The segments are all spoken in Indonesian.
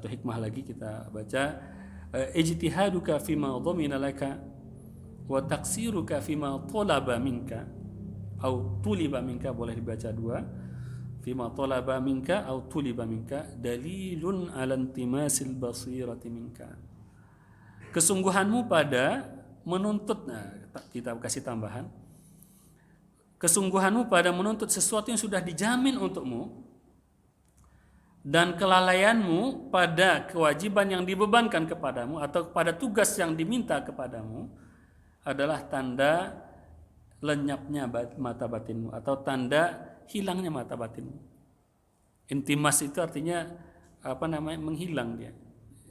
satu hikmah lagi kita baca, ijtihaduka fima dhamina laka wa taqsiruka fima talaba minka au tuliba minka, boleh dibaca dua, fima talaba minka au tuliba minka dalilun ala intimasil basirati minka. Kesungguhanmu pada menuntut, nah kita kasih tambahan, kesungguhanmu pada menuntut sesuatu yang sudah dijamin untukmu, dan kelalaianmu pada kewajiban yang dibebankan kepadamu atau pada tugas yang diminta kepadamu adalah tanda lenyapnya mata batinmu atau tanda hilangnya mata batinmu. Intimas itu artinya menghilang dia.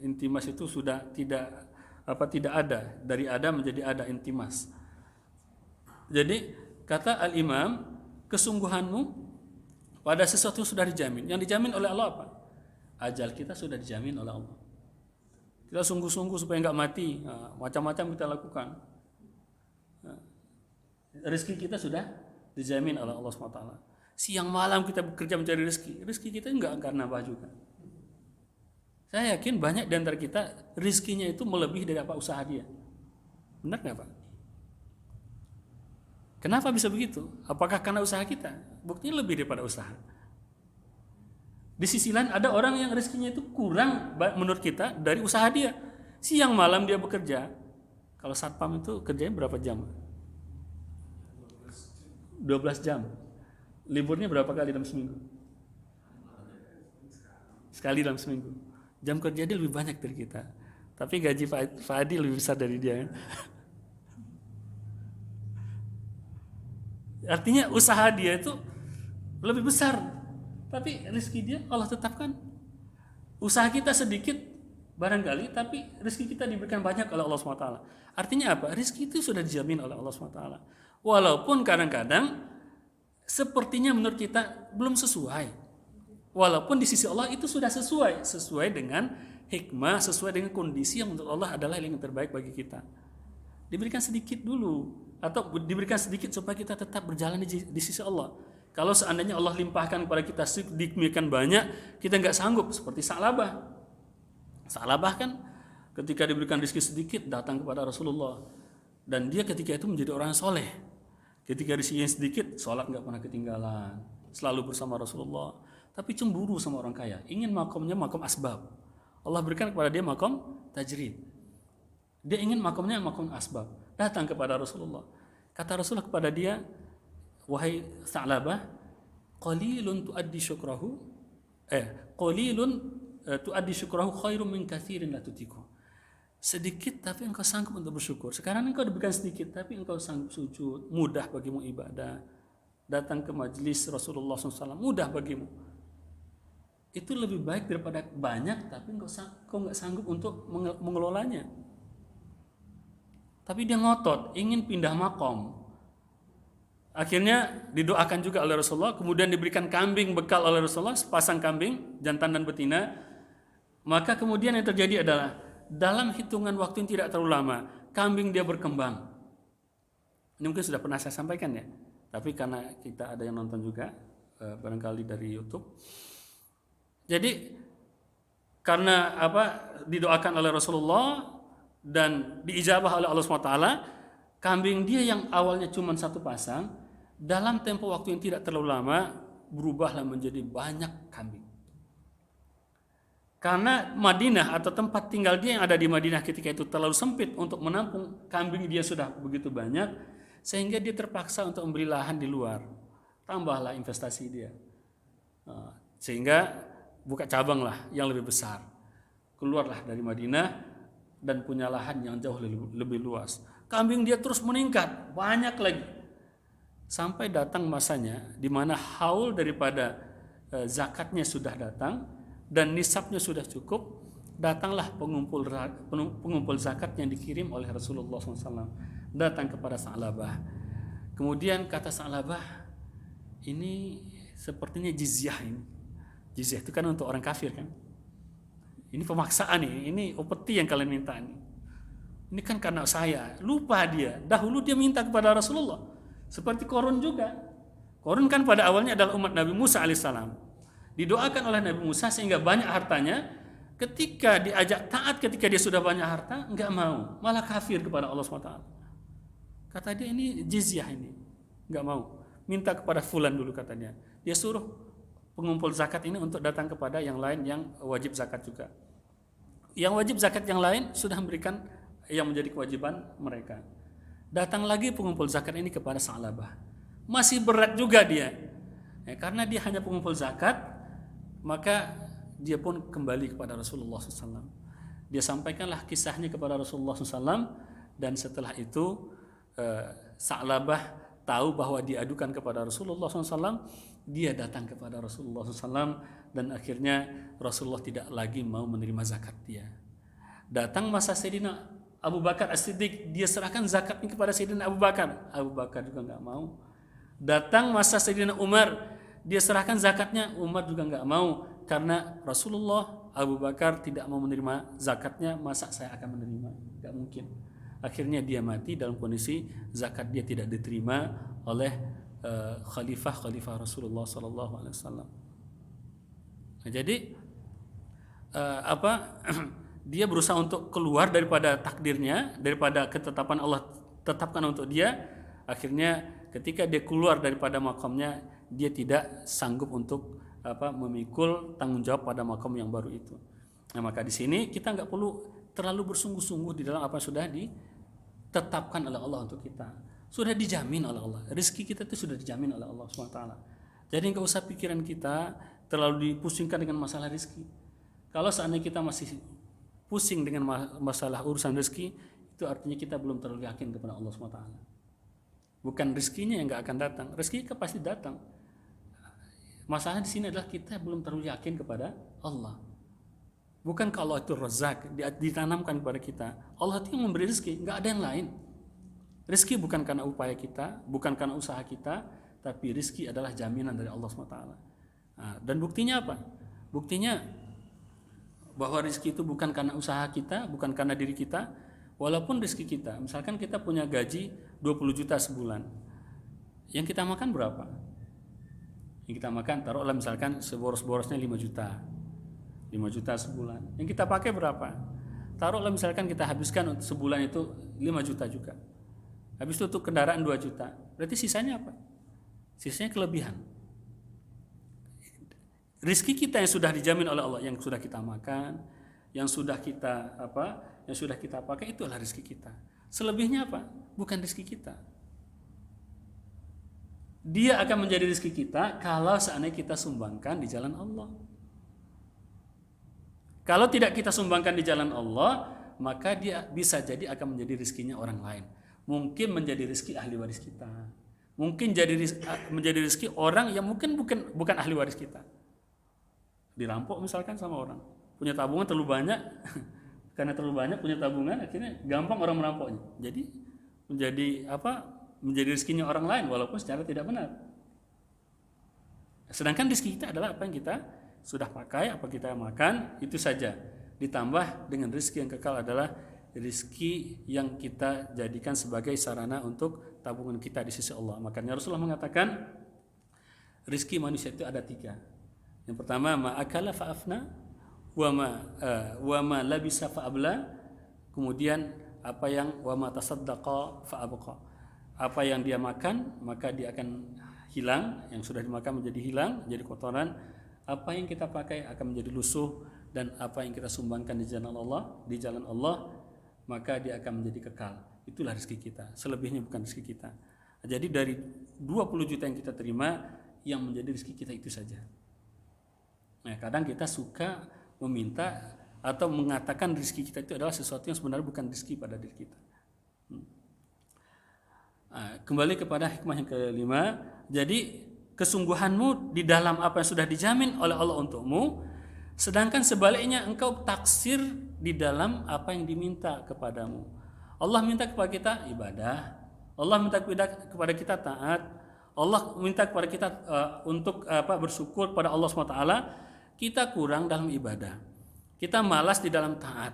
Intimas itu sudah tidak ada, dari ada menjadi ada intimas. Jadi kata al-Imam, kesungguhanmu pada sesuatu yang sudah dijamin. Yang dijamin oleh Allah apa? Ajal kita sudah dijamin oleh Allah. Kita sungguh-sungguh supaya enggak mati. Nah, macam-macam kita lakukan. Nah, rezeki kita sudah dijamin oleh Allah SWT. Siang malam kita bekerja mencari rezeki. Rezeki kita enggak akan nambah juga. Saya yakin banyak di antara kita rezekinya itu melebihi dari apa usaha dia. Benar nggak Pak? Kenapa bisa begitu? Apakah karena usaha kita? Buktinya lebih daripada usaha. Di sisi lain ada orang yang rezekinya itu kurang menurut kita dari usaha dia. Siang malam dia bekerja. Kalau satpam itu kerjanya berapa jam? 12 jam. Liburnya berapa kali dalam seminggu? Sekali dalam seminggu. Jam kerja dia lebih banyak dari kita. Tapi gaji Pak Adi lebih besar dari dia. Artinya usaha dia itu lebih besar, tapi rezeki dia Allah tetapkan. Usaha kita sedikit barangkali, tapi rezeki kita diberikan banyak oleh Allah SWT. Artinya apa? Rezeki itu sudah dijamin oleh Allah SWT. Walaupun kadang-kadang sepertinya menurut kita belum sesuai. Walaupun di sisi Allah itu sudah sesuai dengan hikmah, sesuai dengan kondisi yang menurut Allah adalah yang terbaik bagi kita. Diberikan sedikit dulu, atau diberikan sedikit supaya kita tetap berjalan di sisi Allah. Kalau seandainya Allah limpahkan kepada kita sedemikian banyak, kita nggak sanggup, seperti Sa'labah. Sa'labah kan ketika diberikan rezeki sedikit datang kepada Rasulullah, dan dia ketika itu menjadi orang soleh. Ketika rezekinya sedikit, sholat nggak pernah ketinggalan, selalu bersama Rasulullah. Tapi cemburu sama orang kaya, ingin makomnya makom asbab. Allah berikan kepada dia makom tajrid. Dia ingin makomnya makom asbab. Datang kepada Rasulullah. Kata Rasulullah kepada dia, wahai Sa'labah, qalilun tuaddi syukrahu khairum min katsirin la tutiku. Sedikit tapi engkau sanggup untuk bersyukur. Sekarang engkau diberikan sedikit tapi engkau sanggup sujud, mudah bagimu ibadah. Datang ke majelis Rasulullah SAW mudah bagimu. Itu lebih baik daripada banyak tapi engkau nggak sanggup untuk mengelolanya. Tapi dia ngotot, ingin pindah makom. Akhirnya didoakan juga oleh Rasulullah, kemudian diberikan kambing bekal oleh Rasulullah, sepasang kambing, jantan dan betina. Maka kemudian yang terjadi adalah, dalam hitungan waktu yang tidak terlalu lama, kambing dia berkembang. Ini mungkin sudah pernah saya sampaikan ya, tapi karena kita ada yang nonton juga, barangkali dari YouTube. Jadi, karena didoakan oleh Rasulullah, dan diijabah oleh Allah SWT, kambing dia yang awalnya cuma satu pasang, dalam tempo waktu yang tidak terlalu lama, berubahlah menjadi banyak kambing. Karena Madinah atau tempat tinggal dia yang ada di Madinah ketika itu terlalu sempit untuk menampung kambing dia sudah begitu banyak, sehingga dia terpaksa untuk membeli lahan di luar. Tambahlah investasi dia. Sehingga buka cabang lah yang lebih besar. Keluarlah dari Madinah, dan punya lahan yang jauh lebih luas. Kambing dia terus meningkat, banyak lagi. Sampai datang masanya di mana haul daripada zakatnya sudah datang dan nisabnya sudah cukup, datanglah pengumpul zakat yang dikirim oleh Rasulullah SAW. Datang kepada Sa'labah. Kemudian kata Sa'labah, ini sepertinya jizyah ini. Jizyah itu kan untuk orang kafir kan. Ini pemaksaan nih, ini upeti yang kalian minta nih. Ini kan karena saya, lupa dia. Dahulu dia minta kepada Rasulullah. Seperti Qarun juga. Qarun kan pada awalnya adalah umat Nabi Musa alaihissalam. Didoakan oleh Nabi Musa sehingga banyak hartanya, Ketika diajak taat, ketika dia sudah banyak harta, enggak mau, malah kafir kepada Allah SWT. Kata dia ini jizyah ini, enggak mau. Minta kepada fulan dulu katanya. Dia suruh pengumpul zakat ini untuk datang kepada yang lain yang wajib zakat juga. Yang wajib zakat yang lain sudah memberikan yang menjadi kewajiban mereka. Datang lagi pengumpul zakat ini kepada Sa'labah. Masih berat juga dia. Karena dia hanya pengumpul zakat, maka dia pun kembali kepada Rasulullah SAW. Dia sampaikanlah kisahnya kepada Rasulullah SAW, dan setelah itu Sa'labah tahu bahwa diadukan kepada Rasulullah SAW. Dia datang kepada Rasulullah SAW, dan akhirnya Rasulullah tidak lagi mau menerima zakat dia. Datang masa Sayyidina Abu Bakar As-Siddiq, dia serahkan zakatnya kepada Sayyidina Abu Bakar. Abu Bakar juga nggak mau. Datang masa Sayyidina Umar, dia serahkan zakatnya, Umar juga nggak mau, karena Rasulullah, Abu Bakar tidak mau menerima zakatnya, masa saya akan menerima? Nggak mungkin. Akhirnya dia mati dalam kondisi zakat dia tidak diterima oleh khalifah Rasulullah SAW. Nah, jadi dia berusaha untuk keluar daripada takdirnya, daripada ketetapan Allah tetapkan untuk dia. Akhirnya ketika dia keluar daripada makamnya, dia tidak sanggup untuk memikul tanggung jawab pada makam yang baru itu. Nah, maka di sini kita nggak perlu terlalu bersungguh-sungguh di dalam apa yang sudah ditetapkan oleh Allah untuk kita. Sudah dijamin oleh Allah. Rezeki kita itu sudah dijamin oleh Allah SWT. Jadi nggak usah pikiran kita terlalu dipusingkan dengan masalah rezeki. Kalau seandainya kita masih pusing dengan masalah urusan rezeki, itu artinya kita belum terlalu yakin kepada Allah SWT. Bukan rezekinya yang nggak akan datang, rezeki pasti datang. Masalah di sini adalah kita belum terlalu yakin kepada Allah. Bukan kalau itu rezak ditanamkan kepada kita, Allah itu yang memberi rezeki, nggak ada yang lain. Rezeki bukan karena upaya kita, bukan karena usaha kita, tapi rezeki adalah jaminan dari Allah SWT. Nah, dan buktinya apa? Buktinya bahwa rezeki itu bukan karena usaha kita, bukan karena diri kita. Walaupun rezeki kita, misalkan kita punya gaji 20 juta sebulan, yang kita makan berapa? Yang kita makan, taruhlah misalkan seboros-borosnya 5 juta 5 juta sebulan. Yang kita pakai berapa? Taruhlah misalkan kita habiskan untuk sebulan itu 5 juta juga. Habis itu untuk kendaraan 2 juta. Berarti sisanya apa? Sisanya kelebihan. Rizki kita yang sudah dijamin oleh Allah, yang sudah kita makan, yang sudah kita yang sudah kita pakai, itulah rizki kita. Selebihnya apa? Bukan rizki kita. Dia akan menjadi rizki kita kalau seandainya kita sumbangkan di jalan Allah. Kalau tidak kita sumbangkan di jalan Allah, maka dia bisa jadi akan menjadi rizkinya orang lain. Mungkin menjadi rizki ahli waris kita. Mungkin menjadi rizki orang yang mungkin bukan ahli waris kita. Dirampok misalkan sama orang. Punya tabungan terlalu banyak. Karena terlalu banyak punya tabungan, akhirnya gampang orang merampoknya. Jadi menjadi rizkinya orang lain walaupun secara tidak benar. Sedangkan rizki kita adalah apa yang kita sudah pakai, apa kita makan, itu saja. Ditambah dengan rizki yang kekal adalah rizki yang kita jadikan sebagai sarana untuk tabungan kita di sisi Allah. Makanya Rasulullah mengatakan rizki manusia itu ada 3. Yang pertama, ma'akala fa'afna, wa ma labisa fa'abla. Kemudian apa yang wa ma tasaddaqa fa'abqa. Apa yang dia makan maka dia akan hilang, yang sudah dimakan menjadi hilang, menjadi kotoran. Apa yang kita pakai akan menjadi lusuh, dan apa yang kita sumbangkan di jalan Allah maka dia akan menjadi kekal. Itulah rezeki kita. Selebihnya bukan rezeki kita. Jadi dari 20 juta yang kita terima, yang menjadi rezeki kita itu saja. Nah, kadang kita suka meminta atau mengatakan rezeki kita itu adalah sesuatu yang sebenarnya bukan rezeki pada diri kita. Nah, kembali kepada hikmah yang kelima. Jadi kesungguhanmu di dalam apa yang sudah dijamin oleh Allah untukmu, sedangkan sebaliknya engkau taksir di dalam apa yang diminta kepadamu. Allah minta kepada kita ibadah, Allah minta kepada kita taat, Allah minta kepada kita untuk bersyukur pada Allah SWT. Kita kurang dalam ibadah, kita malas di dalam taat,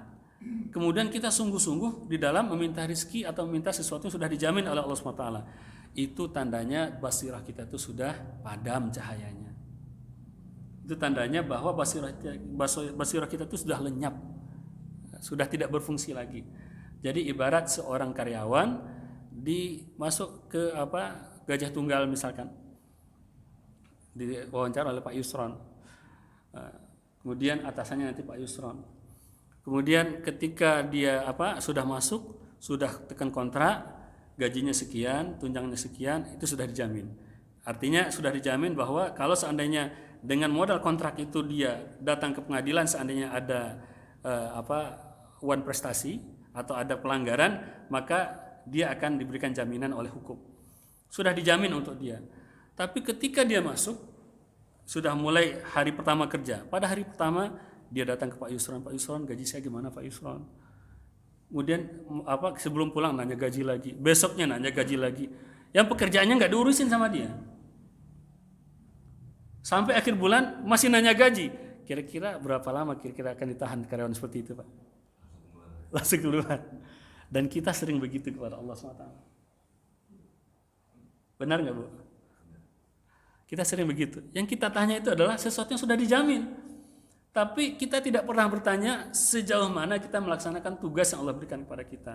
kemudian kita sungguh-sungguh di dalam meminta rizki atau meminta sesuatu yang sudah dijamin oleh Allah SWT. Itu tandanya basirah kita itu sudah padam cahayanya. Itu tandanya bahwa basirah kita itu sudah lenyap, sudah tidak berfungsi lagi. Jadi ibarat seorang karyawan dimasuk ke Gajah Tunggal misalkan, diwawancara oleh Pak Yusron. Kemudian atasannya nanti Pak Yusron. Kemudian ketika dia sudah masuk, sudah tekan kontrak, gajinya sekian, tunjangannya sekian, itu sudah dijamin. Artinya sudah dijamin bahwa kalau seandainya dengan modal kontrak itu dia datang ke pengadilan, seandainya ada wan prestasi atau ada pelanggaran, maka dia akan diberikan jaminan oleh hukum. Sudah dijamin untuk dia. Tapi ketika dia masuk, sudah mulai hari pertama kerja. Pada hari pertama dia datang ke Pak Yusron, Pak Yusron, gaji saya gimana Pak Yusron? Kemudian sebelum pulang nanya gaji lagi, besoknya nanya gaji lagi. Yang pekerjaannya nggak diurusin sama dia. Sampai akhir bulan masih nanya gaji. Kira-kira berapa lama kira-kira akan ditahan karyawan seperti itu, Pak? Langsung keluar. Dan kita sering begitu kepada Allah SWT. Benar nggak, Bu? Kita sering begitu. Yang kita tanya itu adalah sesuatu yang sudah dijamin. Tapi kita tidak pernah bertanya sejauh mana kita melaksanakan tugas yang Allah berikan kepada kita.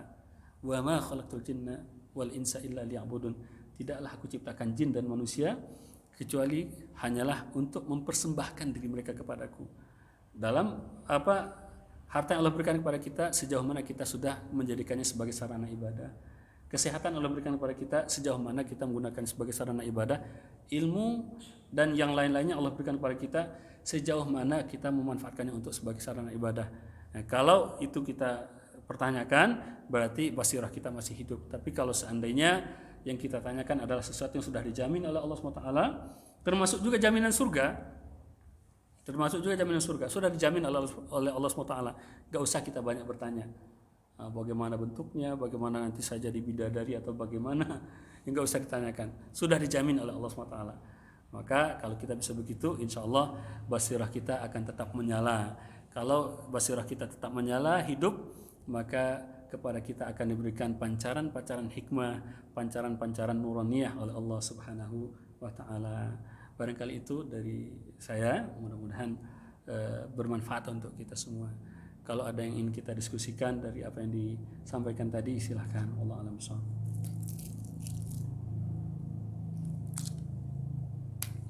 Wa ma khalaqtul jinna wal insa illa liya'budun. Tidaklah aku ciptakan jin dan manusia kecuali hanyalah untuk mempersembahkan diri mereka kepadaku. Dalam harta yang Allah berikan kepada kita, sejauh mana kita sudah menjadikannya sebagai sarana ibadah. Kesehatan Allah berikan kepada kita, sejauh mana kita menggunakan sebagai sarana ibadah. Ilmu dan yang lain-lainnya Allah berikan kepada kita, sejauh mana kita memanfaatkannya untuk sebagai sarana ibadah. Nah, kalau itu kita pertanyakan, berarti basirah kita masih hidup. Tapi kalau seandainya yang kita tanyakan adalah sesuatu yang sudah dijamin oleh Allah SWT, termasuk juga jaminan surga, sudah dijamin oleh Allah SWT. Gak usah kita banyak bertanya bagaimana bentuknya, bagaimana nanti saya jadi bidadari atau bagaimana, yang gak usah ditanyakan, sudah dijamin oleh Allah SWT. Maka kalau kita bisa begitu, insya Allah basirah kita akan tetap menyala. Kalau basirah kita tetap menyala, hidup, maka kepada kita akan diberikan pancaran-pancaran hikmah, pancaran-pancaran nuraniyah oleh Allah Subhanahu wa taala. Barangkali itu dari saya, mudah-mudahan bermanfaat untuk kita semua. Kalau ada yang ingin kita diskusikan dari apa yang disampaikan tadi, silahkan. Wallahu a'lam bishawab.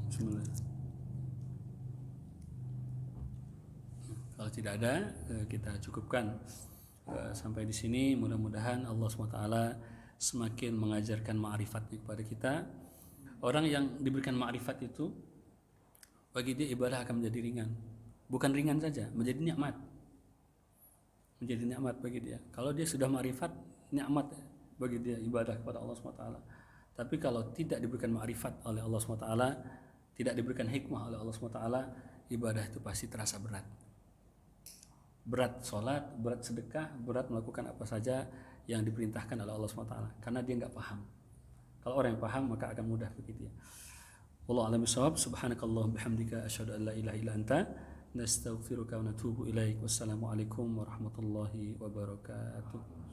Bismillah. Kalau tidak ada, kita cukupkan sampai di sini. Mudah-mudahan Allah SWT semakin mengajarkan ma'rifatnya kepada kita. Orang yang diberikan ma'rifat itu, bagi dia ibadah akan menjadi ringan. Bukan ringan saja, menjadi nikmat. Menjadi nikmat bagi dia. Kalau dia sudah ma'rifat, nikmat bagi dia ibadah kepada Allah SWT. Tapi kalau tidak diberikan ma'rifat oleh Allah SWT, tidak diberikan hikmah oleh Allah SWT, ibadah itu pasti terasa berat. Berat sholat, berat sedekah, berat melakukan apa saja yang diperintahkan oleh Allah SWT, karena dia nggak paham. Kalau orang yang paham, maka akan mudah begitu ya. Wallahu a'lam bishawab. Subhanakallahumma bihamdika asyhadu an la ilaha illa anta nastaghfiruka wa natubu ilaik. Wassalamualaikum warahmatullahi wabarakatuh.